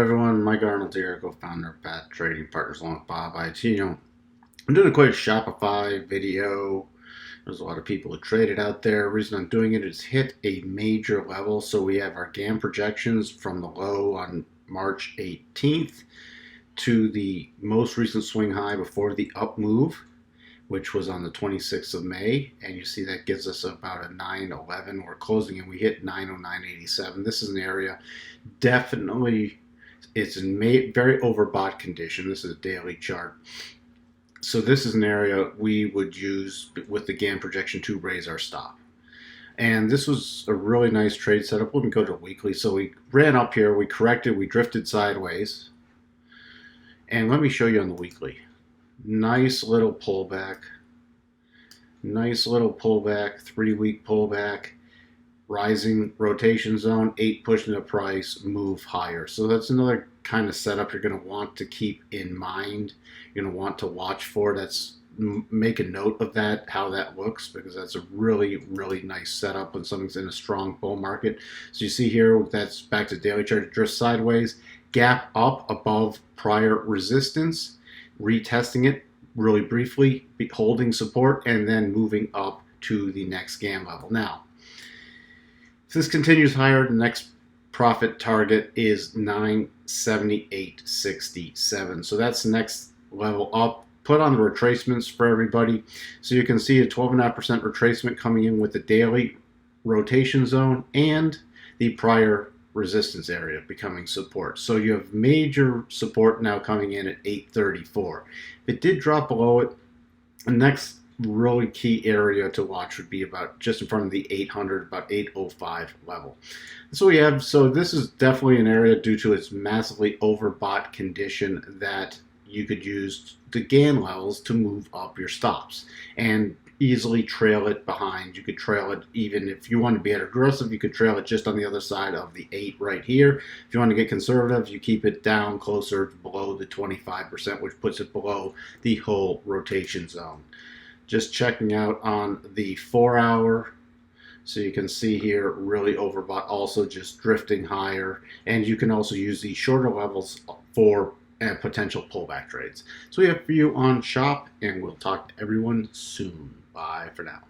everyone, Mike Arnold here, co-founder of Path Trading Partners along with Bob IT. I'm doing a quick Shopify video. There's a lot of people who traded out there. The reason I'm doing it is hit a major level. So we have our GAM projections from the low on March 18th to the most recent swing high before the up move, which was on the 26th of May, and you see that gives us about a 911. We're closing and we hit 909.87. This is an area definitely, it's in very overbought condition. This is a daily chart. So this is an area we would use with the GAN projection to raise our stop. And this was a really nice trade setup. We can go to weekly. So we ran up here, we corrected, we drifted sideways. And let me show you on the weekly. Nice little pullback, 3-week pullback, rising rotation zone, 8 pushing the price, move higher. So that's another kind of setup you're going to want to keep in mind. You're going to want to watch for. Make a note of that, how that looks, because that's a really, really nice setup when something's in a strong bull market. So you see here, that's back to daily chart, drift sideways, gap up above prior resistance, retesting it really briefly, holding support, and then moving up to the next GAN level. Now, if this continues higher, the next profit target is 978.67. So that's the next level up. Put on the retracements for everybody. So you can see a 12.5% retracement coming in with the daily rotation zone and the prior resistance area becoming support. So you have major support now coming in at 834. If it did drop below it, the next really key area to watch would be about just in front of the 800, about 805 level. So we have, so this is definitely an area due to its massively overbought condition that you could use the GAN levels to move up your stops and easily trail it behind. You could trail it, even if you want to be aggressive, you could trail it just on the other side of the 8 right here. If you want to get conservative, you keep it down closer below the 25%, which puts it below the whole rotation zone. Just checking out on the 4-hour. So you can see here, really overbought, also just drifting higher. And you can also use these shorter levels for potential pullback trades. So we have for you on Shop, and we'll talk to everyone soon. Bye for now.